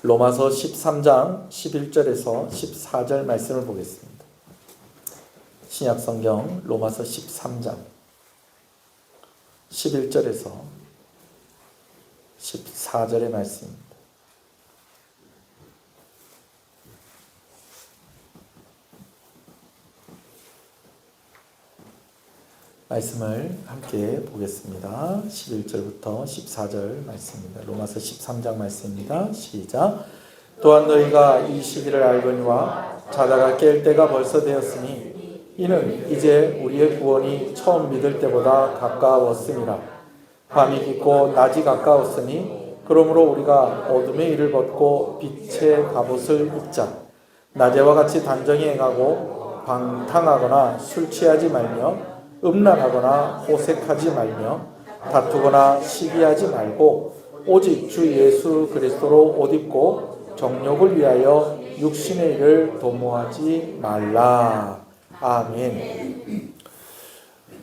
로마서 13장 11절에서 14절 말씀을 보겠습니다. 신약성경 로마서 13장 11절에서 14절의 말씀입니다. 말씀을 함께 보겠습니다. 11절부터 14절 말씀입니다. 로마서 13장 말씀입니다. 시작. 또한 너희가 이 시기를 알거니와 자다가 깰 때가 벌써 되었으니 이는 이제 우리의 구원이 처음 믿을 때보다 가까웠음이라. 밤이 깊고 낮이 가까웠으니 그러므로 우리가 어둠의 일을 벗고 빛의 갑옷을 입자. 낮에와 같이 단정히 행하고 방탕하거나 술 취하지 말며 음란하거나 호색하지 말며 다투거나 시기하지 말고 오직 주 예수 그리스도로 옷 입고 정욕을 위하여 육신의 일을 도모하지 말라. 아멘.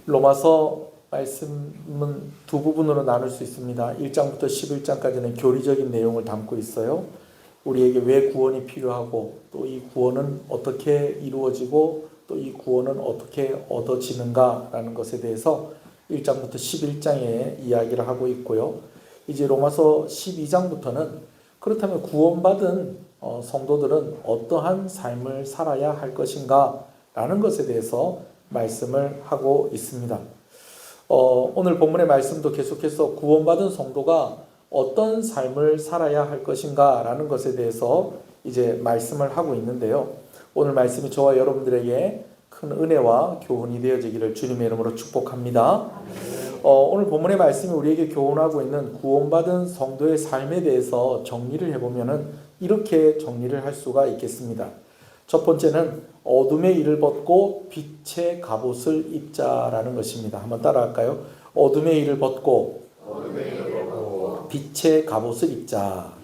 로마서 말씀은 두 부분으로 나눌 수 있습니다. 1장부터 11장까지는 교리적인 내용을 담고 있어요. 우리에게 왜 구원이 필요하고 또 이 구원은 어떻게 이루어지고 또 이 구원은 어떻게 얻어지는가라는 것에 대해서 1장부터 11장에 이야기를 하고 있고요. 이제 로마서 12장부터는 그렇다면 구원받은 성도들은 어떠한 삶을 살아야 할 것인가 라는 것에 대해서 말씀을 하고 있습니다. 오늘 본문의 말씀도 계속해서 구원받은 성도가 어떤 삶을 살아야 할 것인가 라는 것에 대해서 이제 말씀을 하고 있는데요. 오늘 말씀이 저와 여러분들에게 큰 은혜와 교훈이 되어지기를 주님의 이름으로 축복합니다. 오늘 본문의 말씀이 우리에게 교훈하고 있는 구원받은 성도의 삶에 대해서 정리를 해보면 이렇게 정리를 할 수가 있겠습니다. 첫 번째는 어둠의 일을 벗고 빛의 갑옷을 입자라는 것입니다. 한번 따라할까요? 어둠의 일을 벗고 빛의 갑옷을 입자.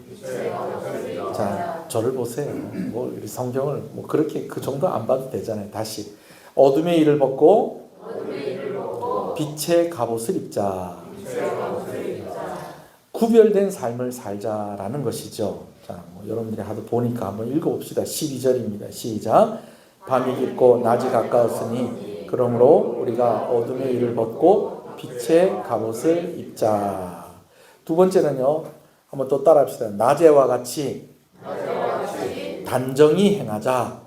자, 저를 보세요. 우리 성경을 그렇게 그 정도 안 봐도 되잖아요. 다시 어둠의 일을 벗고 빛의 갑옷을 입자. 구별된 삶을 살자라는 것이죠. 자, 여러분들이 하도 보니까 한번 읽어봅시다. 12절입니다. 시작. 밤이 깊고 낮이 가까웠으니 그러므로 우리가 어둠의 일을 벗고 빛의 갑옷을 입자. 두 번째는요. 한번 또 따라합시다. 낮에와 같이 단정히 행하자.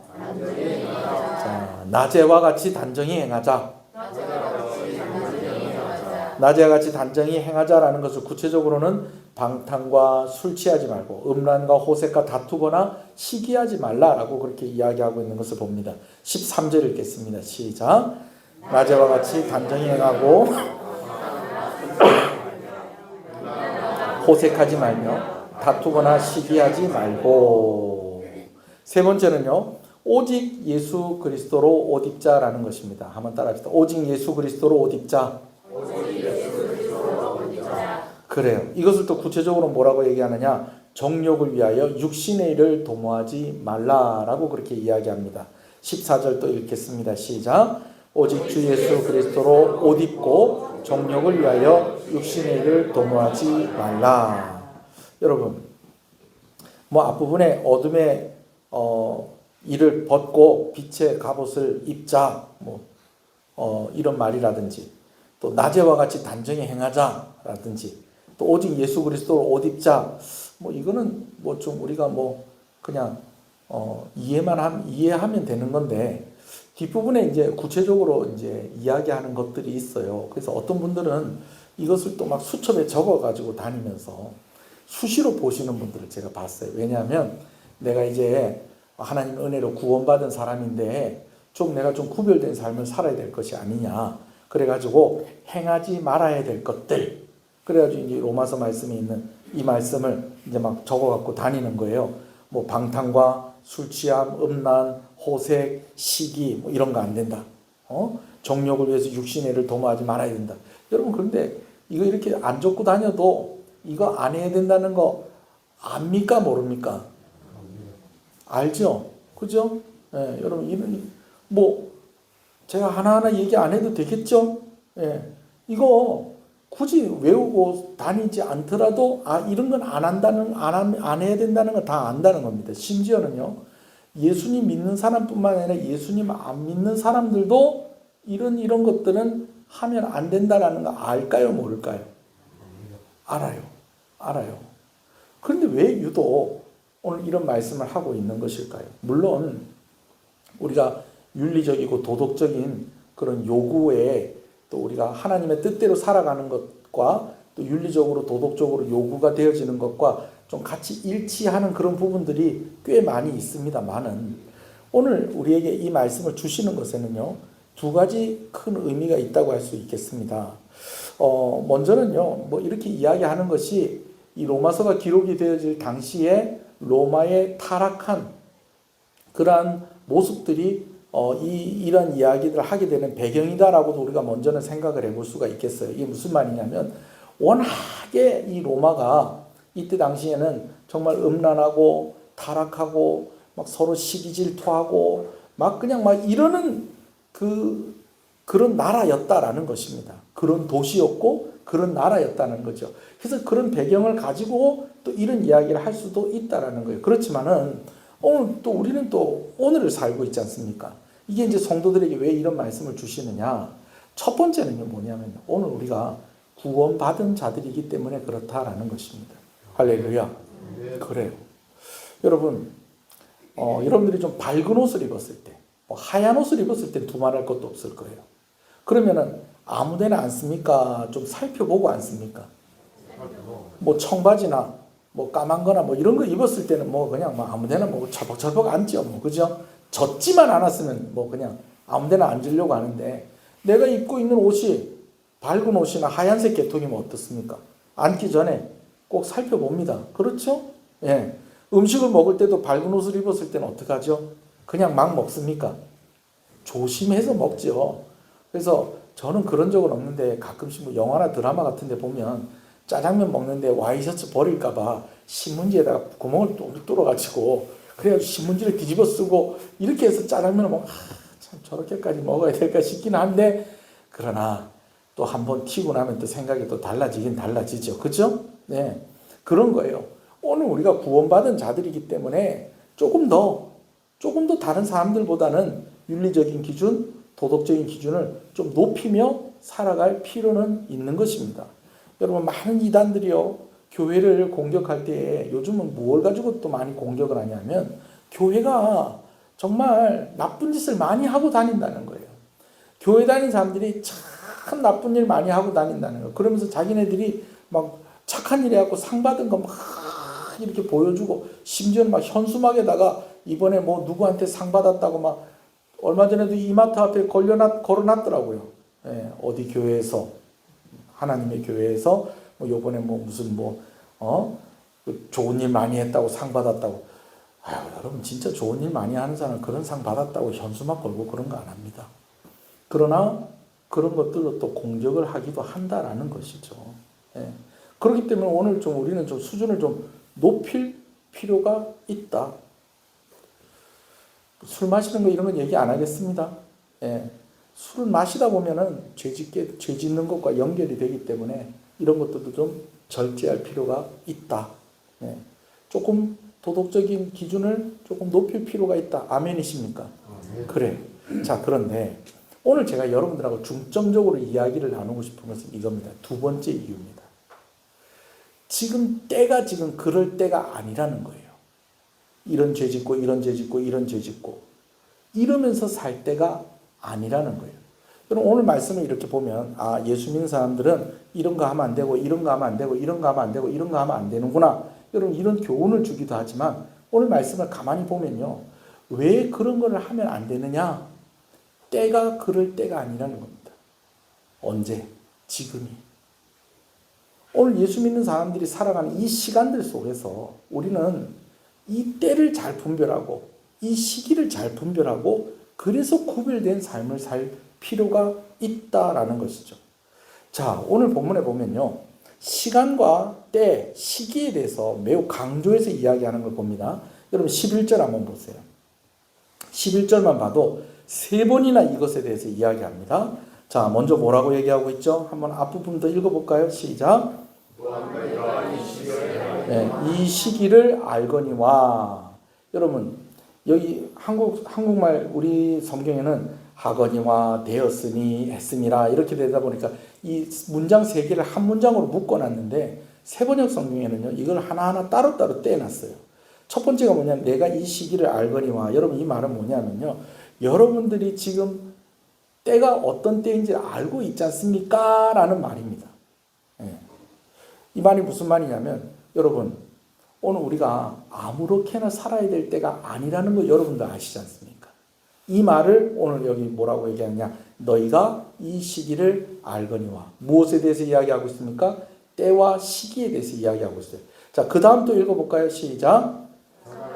자, 낮에와 같이 단정히 행하자. 낮에와 같이 단정히 행하자라는 것을 구체적으로는 방탕과 술 취하지 말고 음란과 호색과 다투거나 시기하지 말라라고 그렇게 이야기하고 있는 것을 봅니다. 13절 읽겠습니다. 시작. 낮에와 같이 단정히 행하고 호색하지 말며 다투거나 시기하지 말고. 세 번째는요. 오직 예수 그리스도로 옷 입자라는 것입니다. 한번 따라합시다. 오직 예수 그리스도로 옷 입자. 그래요. 이것을 또 구체적으로 뭐라고 얘기하느냐? 정욕을 위하여 육신의 일을 도모하지 말라라고 그렇게 이야기합니다. 14절 또 읽겠습니다. 시작. 오직 주 예수 그리스도로 옷 입고 정욕을 위하여 육신의 일을 도모하지 말라. 여러분, 앞부분에 어둠의 일을 벗고 빛의 갑옷을 입자, 이런 말이라든지, 또 낮에와 같이 단정히 행하자라든지, 또 오직 예수 그리스도로 옷 입자, 이거는 좀 우리가 그냥 이해하면 되는 건데. 뒷부분에 이제 구체적으로 이제 이야기하는 것들이 있어요. 그래서 어떤 분들은 이것을 또 막 수첩에 적어가지고 다니면서 수시로 보시는 분들을 제가 봤어요. 왜냐하면 내가 이제 하나님 은혜로 구원받은 사람인데 내가 좀 구별된 삶을 살아야 될 것이 아니냐. 그래가지고 행하지 말아야 될 것들. 그래가지고 이제 로마서 말씀에 있는 이 말씀을 이제 막 적어갖고 다니는 거예요. 방탕과 술 취함, 음란, 호색, 시기 이런 거 안 된다. 정욕을 위해서 육신의 일을 도모하지 말아야 된다. 여러분 그런데 이거 이렇게 안 적고 다녀도 이거 안 해야 된다는 거 압니까 모릅니까? 알죠? 그죠? 예, 여러분 이런 제가 하나하나 얘기 안 해도 되겠죠? 예, 이거 굳이 외우고 다니지 않더라도 이런 건 안 해야 된다는 건 다 안다는 겁니다. 심지어는요, 예수님 믿는 사람뿐만 아니라 예수님 안 믿는 사람들도 이런 것들은 하면 안 된다라는 거 알까요, 모를까요? 알아요. 그런데 왜 유독 오늘 이런 말씀을 하고 있는 것일까요? 물론 우리가 윤리적이고 도덕적인 그런 요구에 또 우리가 하나님의 뜻대로 살아가는 것과 또 윤리적으로 도덕적으로 요구가 되어지는 것과 좀 같이 일치하는 그런 부분들이 꽤 많이 있습니다만은, 오늘 우리에게 이 말씀을 주시는 것에는요, 두 가지 큰 의미가 있다고 할 수 있겠습니다. 먼저는요, 뭐 이렇게 이야기하는 것이 이 로마서가 기록이 되어질 당시에 로마의 타락한 그러한 모습들이 이런 이야기들을 하게 되는 배경이다라고도 우리가 먼저는 생각을 해볼 수가 있겠어요. 이게 무슨 말이냐면, 워낙에 이 로마가 이때 당시에는 정말 음란하고 타락하고 막 서로 시기 질투하고 막 그냥 막 이러는 그런 나라였다라는 것입니다. 그런 도시였고 그런 나라였다는 거죠. 그래서 그런 배경을 가지고 또 이런 이야기를 할 수도 있다라는 거예요. 그렇지만은 오늘 또 우리는 또 오늘을 살고 있지 않습니까? 이게 이제 성도들에게 왜 이런 말씀을 주시느냐? 첫 번째는요, 뭐냐면 오늘 우리가 구원받은 자들이기 때문에 그렇다라는 것입니다. 할렐루야. 그래요. 여러분, 여러분들이 좀 밝은 옷을 입었을 때, 하얀 옷을 입었을 때 두말할 것도 없을 거예요. 그러면은 아무데나 앉습니까? 좀 살펴보고 앉습니까? 뭐 청바지나 뭐 까만 거나 뭐 이런 거 입었을 때는 뭐 그냥 뭐 아무데나 뭐 철벅철벅 앉죠. 뭐 그죠? 젖지만 않았으면 뭐 그냥 아무데나 앉으려고 하는데, 내가 입고 있는 옷이 밝은 옷이나 하얀색 계통이면 어떻습니까? 앉기 전에 꼭 살펴봅니다. 그렇죠? 예. 음식을 먹을 때도 밝은 옷을 입었을 때는 어떡하죠? 그냥 막 먹습니까? 조심해서 먹죠. 그래서 저는 그런 적은 없는데 가끔씩 뭐 영화나 드라마 같은 데 보면 짜장면 먹는데 와이셔츠 버릴까봐 신문지에다가 구멍을 뚫어가지고 그래가지고 신문지를 뒤집어 쓰고 이렇게 해서 짜장면을 먹으면 참 저렇게까지 먹어야 될까 싶긴 한데, 그러나 또 한번 튀고 나면 또 생각이 또 달라지긴 달라지죠. 그죠? 네. 그런 거예요. 오늘 우리가 구원받은 자들이기 때문에 조금 더 다른 사람들보다는 윤리적인 기준, 도덕적인 기준을 좀 높이며 살아갈 필요는 있는 것입니다. 여러분, 많은 이단들이요, 교회를 공격할 때 요즘은 뭘 가지고 또 많이 공격을 하냐면, 교회가 정말 나쁜 짓을 많이 하고 다닌다는 거예요. 교회 다니는 사람들이 참 나쁜 일 많이 하고 다닌다는 거예요. 그러면서 자기네들이 막 착한 일 해갖고 상 받은 거 막 이렇게 보여주고, 심지어는 막 현수막에다가 이번에 뭐 누구한테 상 받았다고 막 얼마 전에도 이마트 앞에 걸어놨더라고요. 예, 어디 교회에서, 하나님의 교회에서 뭐 요번에 뭐 무슨 좋은 일 많이 했다고 상 받았다고. 여러분, 진짜 좋은 일 많이 하는 사람 그런 상 받았다고 현수막 걸고 그런 거 안 합니다. 그러나 그런 것들로 또 공격을 하기도 한다라는 것이죠. 예. 그렇기 때문에 오늘 좀 우리는 좀 수준을 좀 높일 필요가 있다. 술 마시는 거 이런 건 얘기 안 하겠습니다. 예. 술을 마시다 보면은 죄 짓는 것과 연결이 되기 때문에 이런 것들도 좀 절제할 필요가 있다. 예. 조금 도덕적인 기준을 조금 높일 필요가 있다. 아멘이십니까? 그래. 자, 그런데 오늘 제가 여러분들하고 중점적으로 이야기를 나누고 싶은 것은 이겁니다. 두 번째 이유입니다. 때가 지금 그럴 때가 아니라는 거예요. 이런 죄 짓고 이런 죄 짓고 이런 죄 짓고 이러면서 살 때가 아니라는 거예요. 여러분, 오늘 말씀을 이렇게 보면 예수 믿는 사람들은 이런 거 하면 안 되고 이런 거 하면 안 되고 이런 거 하면 안 되고 이런 거 하면 안 되는구나. 여러분, 이런 교훈을 주기도 하지만 오늘 말씀을 가만히 보면요, 왜 그런 거를 하면 안 되느냐? 때가 그럴 때가 아니라는 겁니다. 언제? 지금이. 오늘 예수 믿는 사람들이 살아가는 이 시간들 속에서 우리는 이 때를 잘 분별하고 이 시기를 잘 분별하고 그래서 구별된 삶을 살 필요가 있다라는 것이죠. 자, 오늘 본문에 보면요, 시간과 때, 시기에 대해서 매우 강조해서 이야기하는 걸 봅니다. 여러분, 11절 한번 보세요. 11절만 봐도 세 번이나 이것에 대해서 이야기합니다. 자, 먼저 뭐라고 얘기하고 있죠? 한번 앞부분부터 읽어볼까요? 시작. 네, 이 시기를 알거니와. 여러분, 여기 한국말 우리 성경에는 하거니와 되었으니 했음이라 이렇게 되다 보니까 이 문장 세 개를 한 문장으로 묶어놨는데 세번역 성경에는요 이걸 하나하나 따로따로 떼어놨어요. 첫 번째가 뭐냐면 내가 이 시기를 알거니와. 여러분 이 말은 뭐냐면요, 여러분들이 지금 때가 어떤 때인지 알고 있지 않습니까? 라는 말입니다. 예. 이 말이 무슨 말이냐면 여러분 오늘 우리가 아무렇게나 살아야 될 때가 아니라는 거 여러분도 아시지 않습니까? 이 말을 오늘 여기 뭐라고 얘기하느냐, 너희가 이 시기를 알거니와. 무엇에 대해서 이야기하고 있습니까? 때와 시기에 대해서 이야기하고 있어요. 자, 그 다음 또 읽어볼까요? 시작.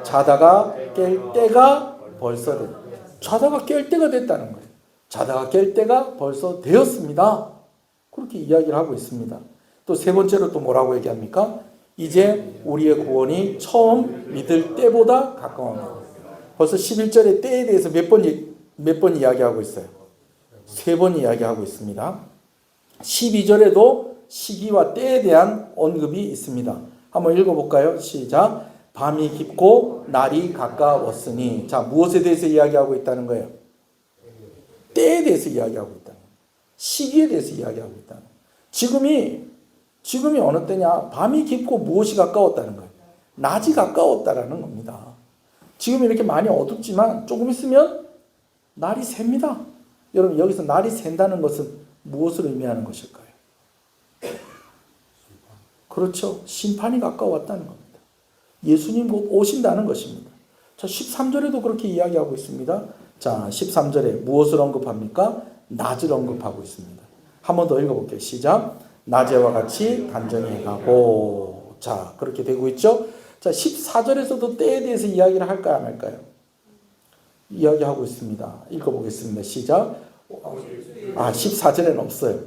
자다가 깰 때가 벌써 됐다. 자다가 깰 때가 됐다는 거예요. 자다가 깰 때가 벌써 되었습니다. 그렇게 이야기를 하고 있습니다. 또 세 번째로 또 뭐라고 얘기합니까? 이제 우리의 구원이 처음 믿을 때보다 가까워합니다. 벌써 11절의 때에 대해서 몇 번 이야기하고 있어요? 3번 이야기하고 있습니다. 12절에도 시기와 때에 대한 언급이 있습니다. 한번 읽어볼까요? 시작. 밤이 깊고 날이 가까웠으니. 자, 무엇에 대해서 이야기하고 있다는 거예요? 때에 대해서 이야기하고 있다는 거예요. 시기에 대해서 이야기하고 있다는 거예요. 지금이 어느 때냐? 밤이 깊고 무엇이 가까웠다는 거예요? 낮이 가까웠다라는 겁니다. 지금 이렇게 많이 어둡지만 조금 있으면 날이 셉니다. 여러분 여기서 날이 샌다는 것은 무엇을 의미하는 것일까요? 그렇죠. 심판이 가까웠다는 겁니다. 예수님 곧 오신다는 것입니다. 자, 13절에도 그렇게 이야기하고 있습니다. 자, 13절에 무엇을 언급합니까? 낮을 언급하고 있습니다. 한 번 더 읽어볼게요. 시작. 낮에와 같이 단정히 가고. 자, 그렇게 되고 있죠. 자, 14절에서도 때에 대해서 이야기를 할까요, 안 할까요? 이야기하고 있습니다. 읽어보겠습니다. 시작. 14절에는 없어요.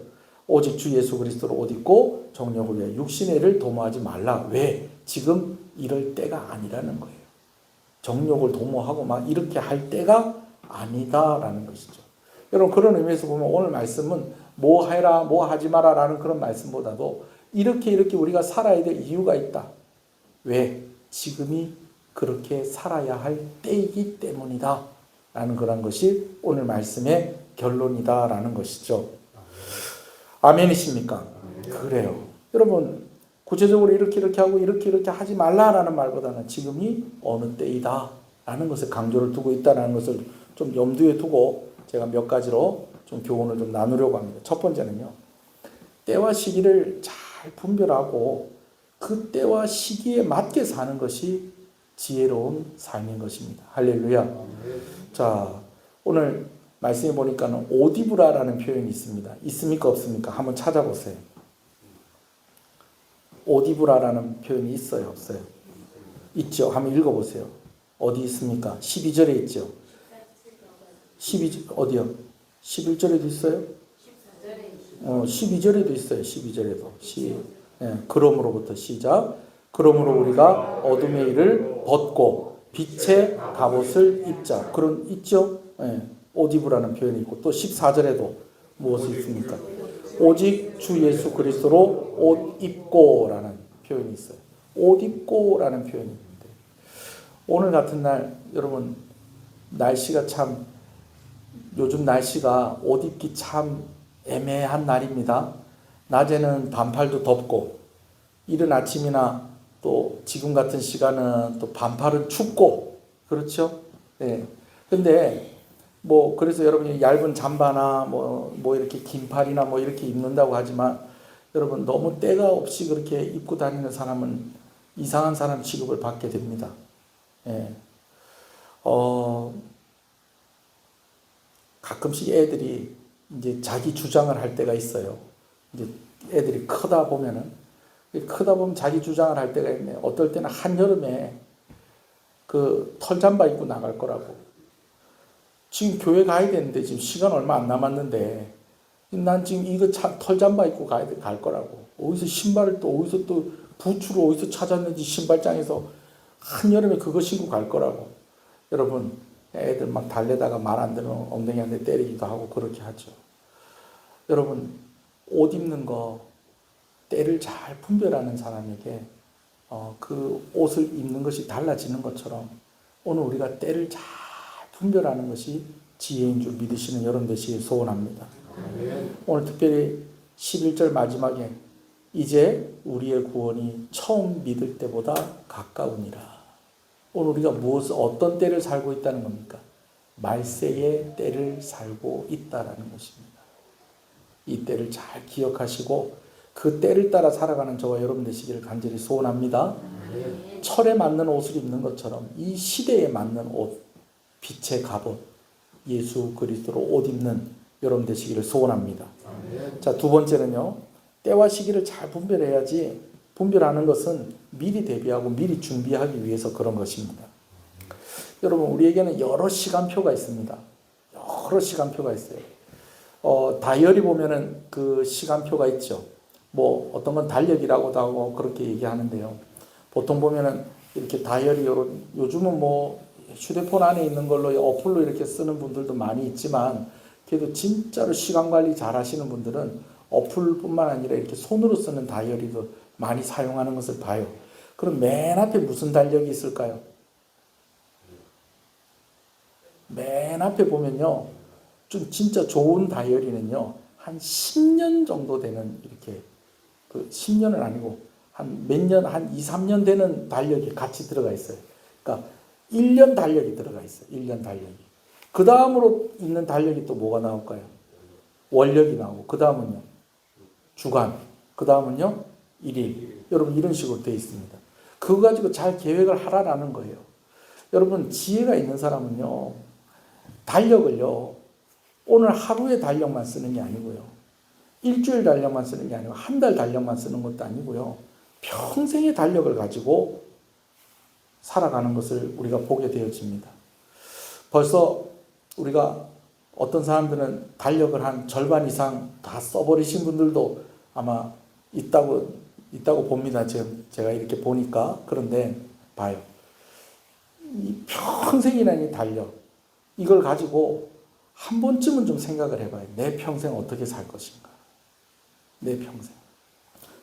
오직 주 예수 그리스도로 옷 입고 정욕을 위해 육신의 일을 도모하지 말라. 왜? 지금 이럴 때가 아니라는 거예요. 정욕을 도모하고 막 이렇게 할 때가 아니다라는 것이죠. 여러분 그런 의미에서 보면 오늘 말씀은 뭐 해라 뭐 하지 마라 라는 그런 말씀보다도 이렇게 우리가 살아야 될 이유가 있다. 왜? 지금이 그렇게 살아야 할 때이기 때문이다 라는 그런 것이 오늘 말씀의 결론이다 라는 것이죠. 아멘이십니까? 그래요. 여러분 구체적으로 이렇게 하고 이렇게 하지 말라라는 말보다는 지금이 어느 때이다 라는 것에 강조를 두고 있다는 것을 좀 염두에 두고 제가 몇 가지로 좀 교훈을 좀 나누려고 합니다. 첫 번째는요, 때와 시기를 잘 분별하고 그 때와 시기에 맞게 사는 것이 지혜로운 삶인 것입니다. 할렐루야. 자, 오늘 말씀해 보니까는 오디브라라는 표현이 있습니다. 있습니까 없습니까? 한번 찾아보세요. 오디브라라는 표현이 있어요 없어요? 있죠. 한번 읽어보세요. 어디 있습니까? 12절에 있죠. 12절 어디요? 11절에도 있어요? 12절에도 있어요. 12절에도. 그러므로부터 시작. 그러므로 우리가 어둠의 일을 벗고 빛의 갑옷을 입자. 그런 있죠? 오디브라는 표현이 있고 또 14절에도 무엇이 있습니까? 오직 주 예수 그리스도로 옷 입고라는 표현이 있어요. 옷 입고라는 표현이 있는데 오늘 같은 날 여러분 날씨가 참 요즘 날씨가 옷 입기 참 애매한 날입니다. 낮에는 반팔도 덥고 이른 아침이나 또 지금 같은 시간은 또 반팔은 춥고 그렇죠? 네. 근데 그래서 여러분이 얇은 잠바나 뭐 이렇게 긴팔이나 뭐 이렇게 입는다고 하지만 여러분 너무 때가 없이 그렇게 입고 다니는 사람은 이상한 사람 취급을 받게 됩니다. 예. 가끔씩 애들이 이제 자기 주장을 할 때가 있어요. 이제 애들이 크다 보면 자기 주장을 할 때가 있네. 어떨 때는 한여름에 그 털잠바 입고 나갈 거라고. 지금 교회 가야 되는데 지금 시간 얼마 안 남았는데 난 지금 이거 털잠바 입고 갈 거라고. 어디서 또 부츠를 어디서 찾았는지 신발장에서 한여름에 그거 신고 갈 거라고. 여러분 애들 막 달래다가 말 안 들으면 엉덩이한테 때리기도 하고 그렇게 하죠. 여러분, 옷 입는 거 때를 잘 분별하는 사람에게 그 옷을 입는 것이 달라지는 것처럼 오늘 우리가 때를 잘 분별하는 것이 지혜인 줄 믿으시는 여러분 되시길 소원합니다. 오늘 특별히 11절 마지막에 이제 우리의 구원이 처음 믿을 때보다 가까우니라. 오늘 우리가 어떤 때를 살고 있다는 겁니까? 말세의 때를 살고 있다라는 것입니다. 이 때를 잘 기억하시고 그 때를 따라 살아가는 저와 여러분 되시기를 간절히 소원합니다. 철에 맞는 옷을 입는 것처럼 이 시대에 맞는 옷, 빛의 갑옷, 예수 그리스도로 옷 입는 여러분 되시기를 소원합니다. 자, 두 번째는요, 때와 시기를 잘 분별해야지. 분별하는 것은 미리 대비하고 미리 준비하기 위해서 그런 것입니다. 여러분, 우리에게는 여러 시간표가 있습니다. 여러 시간표가 있어요. 다이어리 보면은 그 시간표가 있죠. 뭐 어떤 건 달력이라고도 하고 그렇게 얘기하는데요. 보통 보면은 이렇게 다이어리, 요즘은 뭐 휴대폰 안에 있는 걸로 어플로 이렇게 쓰는 분들도 많이 있지만, 그래도 진짜로 시간 관리 잘 하시는 분들은 어플뿐만 아니라 이렇게 손으로 쓰는 다이어리도 많이 사용하는 것을 봐요. 그럼 맨 앞에 무슨 달력이 있을까요? 맨 앞에 보면요, 좀 진짜 좋은 다이어리는요, 한 10년 정도 되는, 이렇게, 10년은 아니고, 한 몇 년, 한 2, 3년 되는 달력이 같이 들어가 있어요. 그러니까, 1년 달력이 들어가 있어요. 1년 달력이. 그 다음으로 있는 달력이 또 뭐가 나올까요? 월력이 나오고, 그 다음은요, 주간, 그 다음은요, 일일. 여러분, 이런 식으로 되어 있습니다. 그거 가지고 잘 계획을 하라라는 거예요. 여러분, 지혜가 있는 사람은요, 달력을요, 오늘 하루의 달력만 쓰는 게 아니고요, 일주일 달력만 쓰는 게 아니고, 한 달 달력만 쓰는 것도 아니고요, 평생의 달력을 가지고 살아가는 것을 우리가 보게 되어집니다. 벌써 우리가 어떤 사람들은 달력을 한 절반 이상 다 써버리신 분들도 아마 있다고 봅니다. 제가 이렇게 보니까. 그런데 봐요. 이 평생이라는 이 달력, 이걸 가지고 한 번쯤은 좀 생각을 해봐요. 내 평생 어떻게 살 것인가. 내 평생.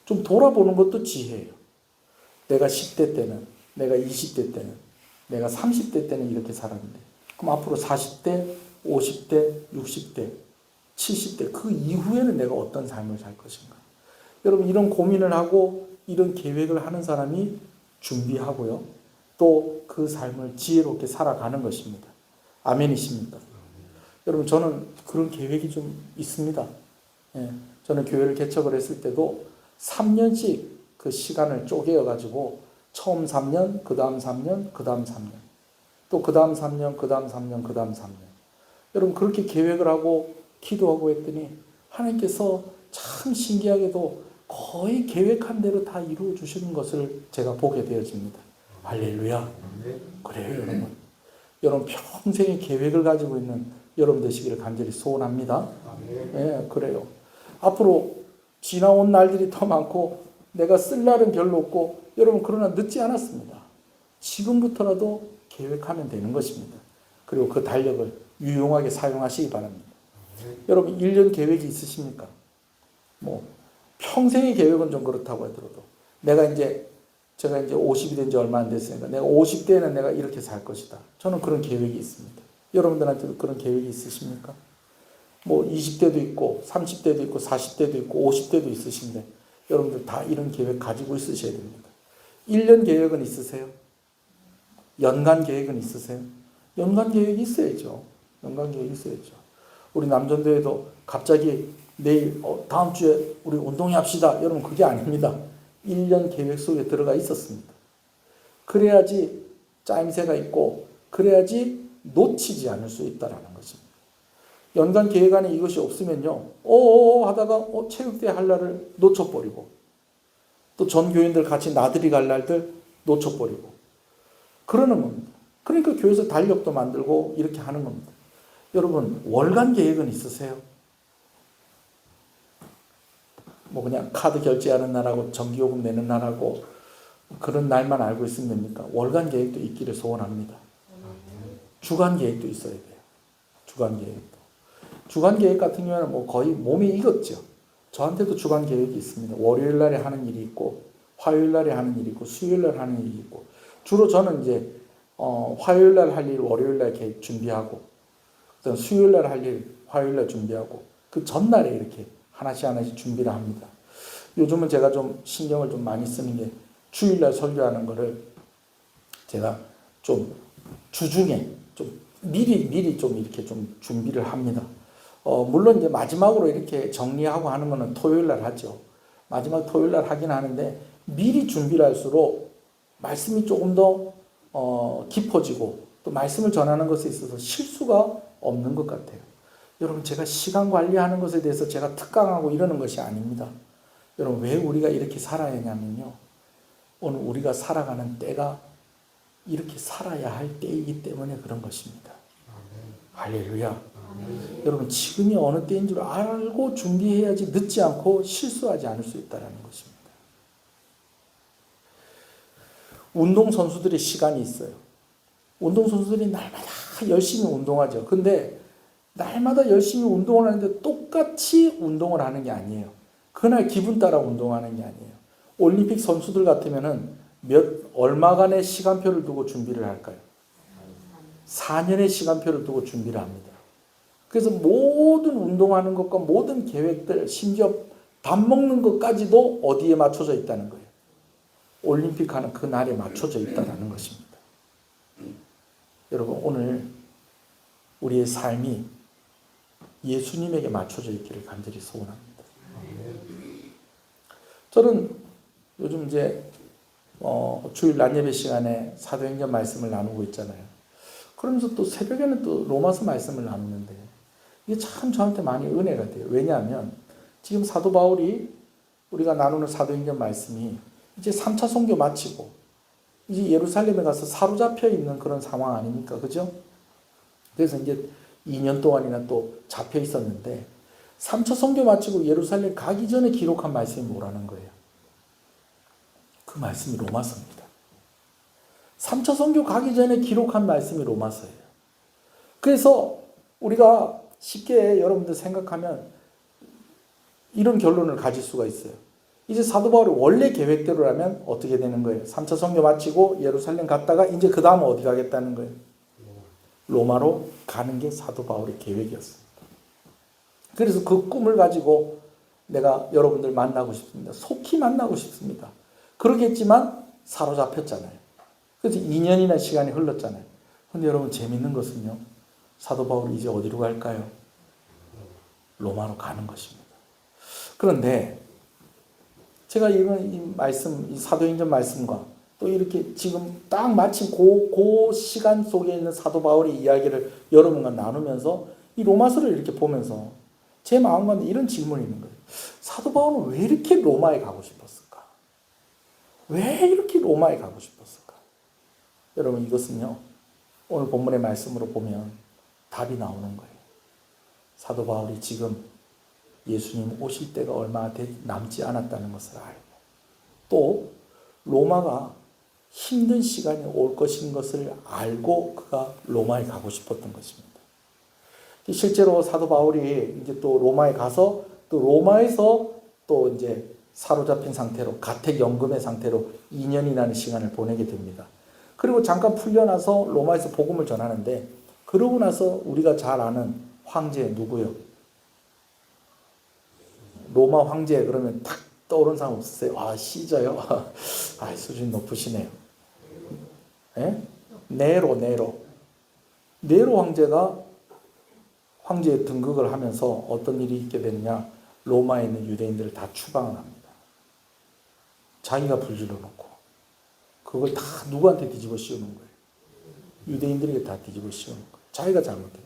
좀 돌아보는 것도 지혜예요. 내가 10대 때는, 내가 20대 때는, 내가 30대 때는 이렇게 살았는데, 그럼 앞으로 40대, 50대, 60대, 70대, 그 이후에는 내가 어떤 삶을 살 것인가. 여러분, 이런 고민을 하고 이런 계획을 하는 사람이 준비하고요, 또 그 삶을 지혜롭게 살아가는 것입니다. 아멘이십니까? 여러분, 저는 그런 계획이 좀 있습니다. 예, 저는 교회를 개척을 했을 때도 3년씩 그 시간을 쪼개어가지고 처음 3년, 그 다음 3년, 그 다음 3년, 또 그 다음 3년, 그 다음 3년, 그 다음 3년. 여러분, 그렇게 계획을 하고 기도하고 했더니 하나님께서 참 신기하게도 거의 계획한 대로 다 이루어 주시는 것을 제가 보게 되어집니다. 할렐루야. 그래요, 여러분. 여러분, 평생의 계획을 가지고 있는 여러분 되시기를 간절히 소원합니다. 예, 그래요. 앞으로 지나온 날들이 더 많고 내가 쓸 날은 별로 없고, 여러분, 그러나 늦지 않았습니다. 지금부터라도 계획하면 되는 것입니다. 그리고 그 달력을 유용하게 사용하시기 바랍니다. 여러분, 1년 계획이 있으십니까? 뭐 평생의 계획은 좀 그렇다고 하더라도, 제가 이제 50이 된 지 얼마 안 됐으니까 내가 50대에는 내가 이렇게 살 것이다. 저는 그런 계획이 있습니다. 여러분들한테도 그런 계획이 있으십니까? 뭐 20대도 있고 30대도 있고 40대도 있고 50대도 있으신데, 여러분들 다 이런 계획 가지고 있으셔야 됩니다. 1년 계획은 있으세요? 연간 계획은 있으세요? 연간 계획이 있어야죠. 연간 계획이 있어야죠. 우리 남전도에도 갑자기 내일 다음 주에 우리 운동회 합시다, 여러분, 그게 아닙니다. 1년 계획 속에 들어가 있었습니다. 그래야지 짜임새가 있고, 그래야지 놓치지 않을 수 있다는 것입니다. 연간 계획 안에 이것이 없으면요, 하다가 체육대회 할 날을 놓쳐버리고, 또 전 교인들 같이 나들이 갈 날들 놓쳐버리고 그러는 겁니다. 그러니까 교회에서 달력도 만들고 이렇게 하는 겁니다. 여러분, 월간 계획은 있으세요? 뭐 그냥 카드 결제하는 날하고 전기요금 내는 날하고 그런 날만 알고 있으면 됩니까? 월간 계획도 있기를 소원합니다. 주간 계획도 있어야 돼요. 주간 계획도. 주간 계획 같은 경우에는 뭐 거의 몸이 익었죠. 저한테도 주간 계획이 있습니다. 월요일 날에 하는 일이 있고, 화요일 날에 하는 일이 있고, 수요일 날 하는 일이 있고, 주로 저는 이제 화요일 날 할 일 월요일 날 계획 준비하고, 그다음 수요일 날 할 일 화요일 날 준비하고, 그 전날에 이렇게 하나씩 준비를 합니다. 요즘은 제가 좀 신경을 좀 많이 쓰는 게 주일 날 설교하는 거를 제가 좀 주중에 좀 미리 좀 이렇게 좀 준비를 합니다. 물론 이제 마지막으로 이렇게 정리하고 하는 거는 토요일 날 하죠. 마지막 토요일 날 하긴 하는데 미리 준비를 할수록 말씀이 조금 더 깊어지고 또 말씀을 전하는 것에 있어서 실수가 없는 것 같아요. 여러분, 제가 시간 관리하는 것에 대해서 제가 특강하고 이러는 것이 아닙니다. 여러분, 왜 우리가 이렇게 살아야 하냐면요, 오늘 우리가 살아가는 때가 이렇게 살아야 할 때이기 때문에 그런 것입니다. 할렐루야. 여러분, 지금이 어느 때인 줄 알고 준비해야지 늦지 않고 실수하지 않을 수 있다는 것입니다. 운동선수들의 시간이 있어요. 운동선수들이 날마다 열심히 운동하죠. 근데 날마다 열심히 운동을 하는데 똑같이 운동을 하는 게 아니에요. 그날 기분 따라 운동하는 게 아니에요. 올림픽 선수들 같으면은 얼마간의 시간표를 두고 준비를 할까요? 4년의 시간표를 두고 준비를 합니다. 그래서 모든 운동하는 것과 모든 계획들, 심지어 밥 먹는 것까지도 어디에 맞춰져 있다는 거예요. 올림픽 하는 그 날에 맞춰져 있다는 것입니다. 여러분, 오늘 우리의 삶이 예수님에게 맞춰져 있기를 간절히 소원합니다. 저는 요즘 이제 주일 낮예배 시간에 사도행전 말씀을 나누고 있잖아요. 그러면서 또 새벽에는 또 로마서 말씀을 나누는데 이게 참 저한테 많이 은혜가 돼요. 왜냐하면 지금 사도 바울이 우리가 나누는 사도행전 말씀이 이제 3차 선교 마치고 이제 예루살렘에 가서 사로잡혀 있는 그런 상황 아닙니까? 그죠? 그래서 이제 2년 동안이나 또 잡혀 있었는데 3차 선교 마치고 예루살렘 가기 전에 기록한 말씀이 뭐라는 거예요? 그 말씀이 로마서입니다. 3차 선교 가기 전에 기록한 말씀이 로마서예요. 그래서 우리가 쉽게 여러분들 생각하면 이런 결론을 가질 수가 있어요. 이제 사도 바울이 원래 계획대로라면 어떻게 되는 거예요? 3차 선교 마치고 예루살렘 갔다가 이제 그 다음은 어디 가겠다는 거예요? 로마로 가는 게 사도 바울의 계획이었습니다. 그래서 그 꿈을 가지고 내가 여러분들 만나고 싶습니다. 속히 만나고 싶습니다. 그러겠지만 사로잡혔잖아요. 그래서 2년이나 시간이 흘렀잖아요. 근데 여러분, 재밌는 것은요, 사도 바울이 이제 어디로 갈까요? 로마로 가는 것입니다. 그런데 제가 이 말씀, 이 사도행전 말씀과 또 이렇게 지금 딱 마침 그 시간 속에 있는 사도 바울의 이야기를 여러분과 나누면서 이 로마서를 이렇게 보면서 제 마음 가운데 이런 질문이 있는 거예요. 사도 바울은 왜 이렇게 로마에 가고 싶었을까? 왜 이렇게 로마에 가고 싶었을까? 여러분, 이것은요, 오늘 본문의 말씀으로 보면 답이 나오는 거예요. 사도 바울이 지금 예수님 오실 때가 얼마 남지 않았다는 것을 알고, 또 로마가 힘든 시간이 올 것인 것을 알고 그가 로마에 가고 싶었던 것입니다. 실제로 사도 바울이 이제 또 로마에 가서 또 로마에서 또 이제 사로잡힌 상태로 가택연금의 상태로 2년이라는 시간을 보내게 됩니다. 그리고 잠깐 풀려나서 로마에서 복음을 전하는데, 그러고 나서 우리가 잘 아는 황제 누구요? 로마 황제 그러면 탁 떠오르는 사람 없으세요? 아, 시저요? 아, 수준이 높으시네요. 예? 네로 황제가 황제의 등극을 하면서 어떤 일이 있게 되느냐, 로마에 있는 유대인들을 다 추방을 합니다. 자기가 불질러 놓고 그걸 다 누구한테 뒤집어 씌우는 거예요? 유대인들에게 다 뒤집어 씌우는 거예요. 자기가 잘못해요.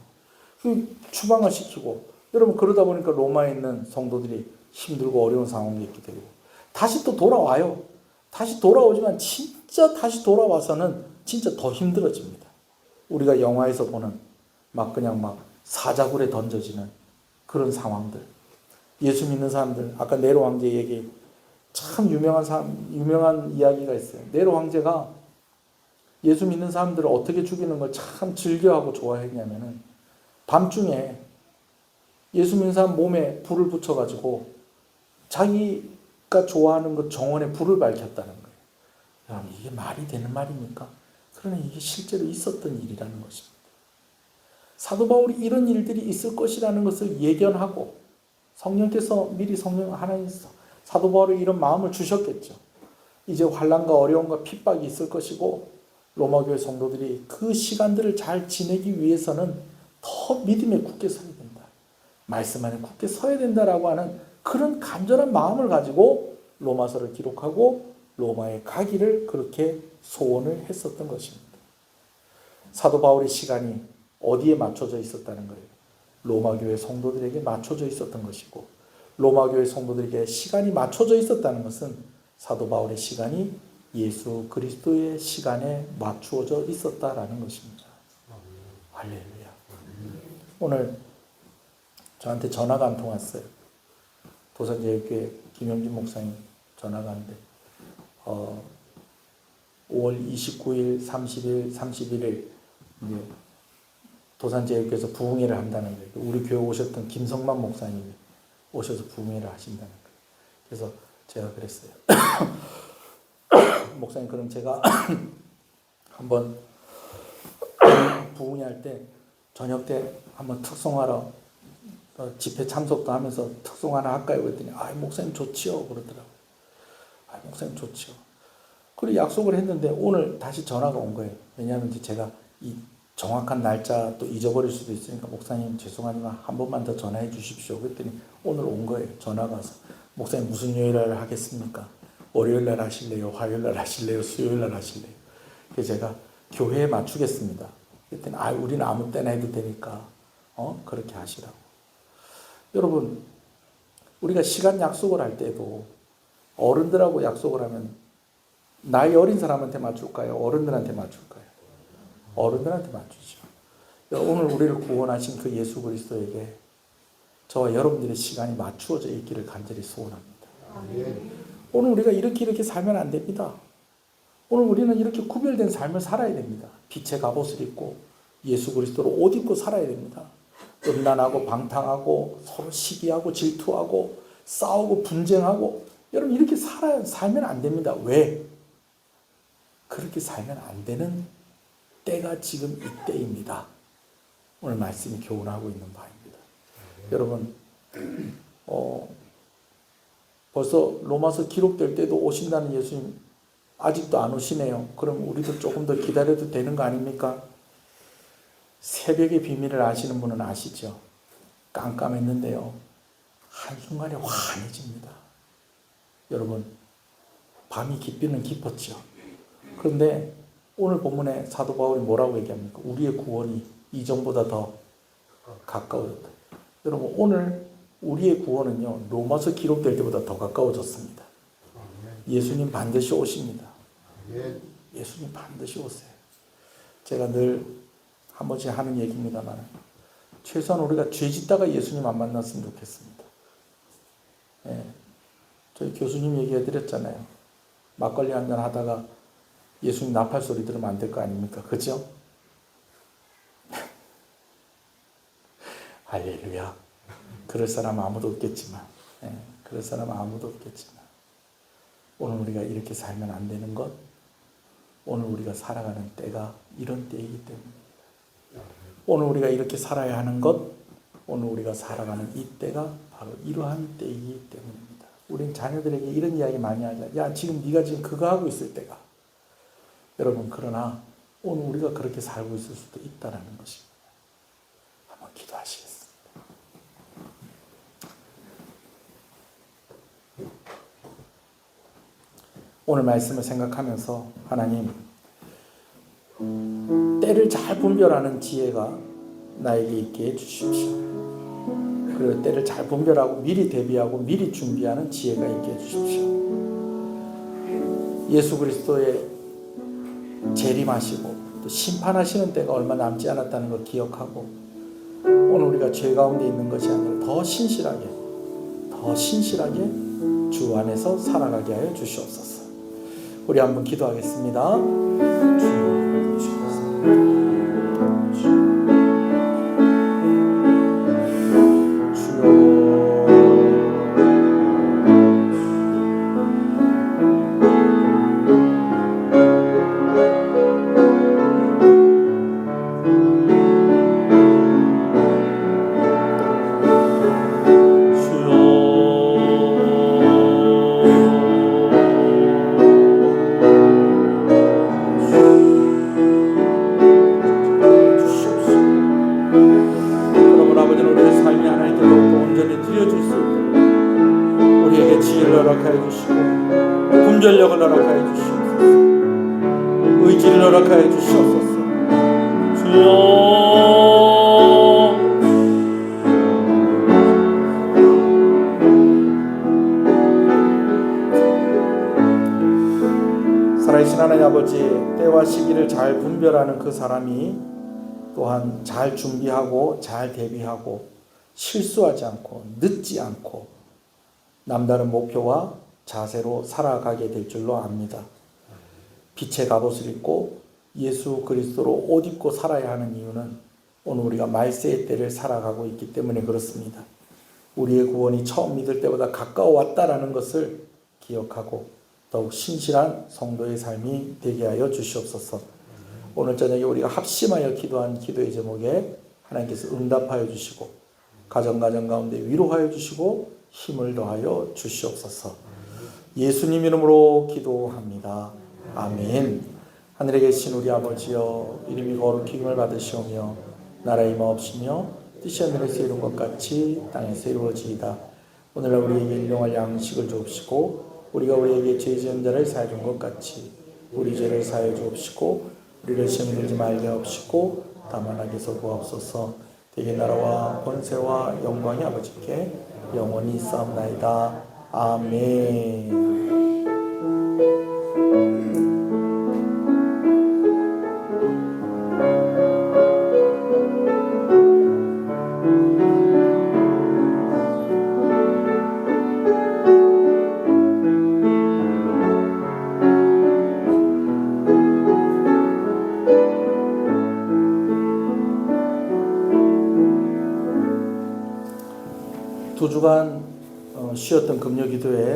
그 추방을 시키고, 여러분, 그러다 보니까 로마에 있는 성도들이 힘들고 어려운 상황이 있게 되고 다시 또 돌아와요. 다시 돌아오지만 진짜 다시 돌아와서는 진짜 더 힘들어집니다. 우리가 영화에서 보는 그냥 사자굴에 던져지는 그런 상황들. 예수 믿는 사람들, 아까 네로 황제 얘기 참 유명한 이야기가 있어요. 네로 황제가 예수 믿는 사람들을 어떻게 죽이는 걸 참 즐겨하고 좋아했냐면은 밤중에 예수 믿는 사람 몸에 불을 붙여가지고 자기가 좋아하는 것 정원에 불을 밝혔다는 거예요. 여러분, 이게 말이 되는 말입니까? 그러나 이게 실제로 있었던 일이라는 것입니다. 사도 바울이 이런 일들이 있을 것이라는 것을 예견하고 성령께서 미리 하나님께서 사도 바울이 이런 마음을 주셨겠죠. 이제 환난과 어려움과 핍박이 있을 것이고 로마 교회 성도들이 그 시간들을 잘 지내기 위해서는 더 믿음에 굳게 서야 된다. 말씀 안에 굳게 서야 된다라고 하는 그런 간절한 마음을 가지고 로마서를 기록하고 로마에 가기를 그렇게 소원을 했었던 것입니다. 사도 바울의 시간이 어디에 맞춰져 있었다는 거예요? 로마 교회 성도들에게 맞춰져 있었던 것이고, 로마 교회 성도들에게 시간이 맞춰져 있었다는 것은 사도 바울의 시간이 예수 그리스도의 시간에 맞추어져 있었다라는 것입니다. 할렐루야. 오늘 저한테 전화가 한 통 왔어요. 도산제일교회 김영진 목사님 전화가 왔는데 5월 29일, 30일, 31일 이제 도산제일교회에서 부흥회를 한다는 거예요. 우리 교회 오셨던 김성만 목사님이 오셔서 부흥회를 하신다는 거예요. 그래서 제가 그랬어요. 목사님, 그럼 제가 한번 부흥회 할 때 저녁 때 한번 특송하러 집회 참석도 하면서 특송 하나 할까요? 그랬더니 목사님 좋지요 그러더라고요. 목사님 좋지요. 그리고 약속을 했는데 오늘 다시 전화가 온 거예요. 왜냐하면 이제 제가 이 정확한 날짜 또 잊어버릴 수도 있으니까 목사님 죄송하지만 한 번만 더 전화해 주십시오. 그랬더니 오늘 온 거예요. 전화가 와서 목사님 무슨 요일날 하겠습니까? 월요일날 하실래요? 화요일날 하실래요? 수요일날 하실래요? 그래서 제가 교회에 맞추겠습니다. 그랬더니 우리는 아무 때나 해도 되니까 그렇게 하시라고. 여러분, 우리가 시간 약속을 할 때도 어른들하고 약속을 하면 나이 어린 사람한테 맞출까요? 어른들한테 맞출까요? 어른들한테 맞추죠. 오늘 우리를 구원하신 그 예수 그리스도에게 저와 여러분들의 시간이 맞추어져 있기를 간절히 소원합니다. 오늘 우리가 이렇게 살면 안 됩니다. 오늘 우리는 이렇게 구별된 삶을 살아야 됩니다. 빛의 갑옷을 입고 예수 그리스도로 옷 입고 살아야 됩니다. 음란하고 방탕하고 서로 시기하고 질투하고 싸우고 분쟁하고 여러분 이렇게 살면 안 됩니다. 왜? 그렇게 살면 안 되는 때가 지금 이때입니다. 오늘 말씀이 교훈하고 있는 바입니다. 여러분 벌써 로마서 기록될 때도 오신다는 예수님 아직도 안 오시네요. 그럼 우리도 조금 더 기다려도 되는 거 아닙니까? 새벽의 비밀을 아시는 분은 아시죠? 깜깜했는데요. 한순간에 환해집니다. 여러분, 밤이 깊이는 깊었죠. 그런데 오늘 본문에 사도 바울이 뭐라고 얘기합니까? 우리의 구원이 이전보다 더 가까워졌다. 여러분, 오늘 우리의 구원은요, 로마서 기록될 때보다 더 가까워졌습니다. 예수님 반드시 오십니다. 예수님 반드시 오세요. 제가 늘 한 번씩 하는 얘기입니다만 최소한 우리가 죄 짓다가 예수님 안 만났으면 좋겠습니다. 저희 교수님 얘기해 드렸잖아요. 막걸리 한잔 하다가 예수님 나팔 소리 들으면 안 될 거 아닙니까? 그죠? 할렐루야. 그럴 사람 아무도 없겠지만, 그럴 사람 아무도 없겠지만, 오늘 우리가 이렇게 살면 안 되는 것, 오늘 우리가 살아가는 때가 이런 때이기 때문입니다. 오늘 우리가 이렇게 살아야 하는 것, 오늘 우리가 살아가는 이 때가 바로 이러한 때이기 때문입니다. 우린 자녀들에게 이런 이야기 많이 하자. 야, 지금 네가 지금 그거 하고 있을 때가. 여러분, 그러나 오늘 우리가 그렇게 살고 있을 수도 있다는 것입니다. 한번 기도하시겠습니다. 오늘 말씀을 생각하면서 하나님, 때를 잘 분별하는 지혜가 나에게 있게 해주십시오. 그리고 때를 잘 분별하고 미리 대비하고 미리 준비하는 지혜가 있게 해주십시오. 예수 그리스도의 재림하시고 또 심판하시는 때가 얼마 남지 않았다는 걸 기억하고 오늘 우리가 죄 가운데 있는 것이 아니라 더 신실하게 주 안에서 살아가게 하여 주시옵소서. 우리 한번 기도하겠습니다. 주여 살아계신 하나님 아버지, 때와 시기를 잘 분별하는 그 사람이 또한 잘 준비하고 잘 대비하고 실수하지 않고 늦지 않고 남다른 목표와 자세로 살아가게 될 줄로 압니다. 빛의 갑옷을 입고 예수 그리스도로 옷 입고 살아야 하는 이유는 오늘 우리가 말세의 때를 살아가고 있기 때문에 그렇습니다. 우리의 구원이 처음 믿을 때보다 가까워왔다라는 것을 기억하고 더욱 신실한 성도의 삶이 되게 하여 주시옵소서. 오늘 저녁에 우리가 합심하여 기도한 기도의 제목에 하나님께서 응답하여 주시고 가정 가운데 위로하여 주시고 힘을 더하여 주시옵소서. 예수님 이름으로 기도합니다. 아멘. 하늘에 계신 우리 아버지여, 이름이 거룩히 힘을 받으시오며 나라의 임하옵시며 뜻이 하늘에서 이룬 것 같이 땅에서 이루어지이다. 오늘날 우리에게 일용할 양식을 주옵시고 우리가 우리에게 죄 지은 자를 사하여 준 것 같이 우리 죄를 사하여 주옵시고 우리를 시험에 들지 말게 하옵시고 다만 악에서 구하옵소서. 대개 나라와 권세와 영광이 아버지께 영원히 있사옵나이다. 아멘. 두 주간 쉬었던 금요 기도회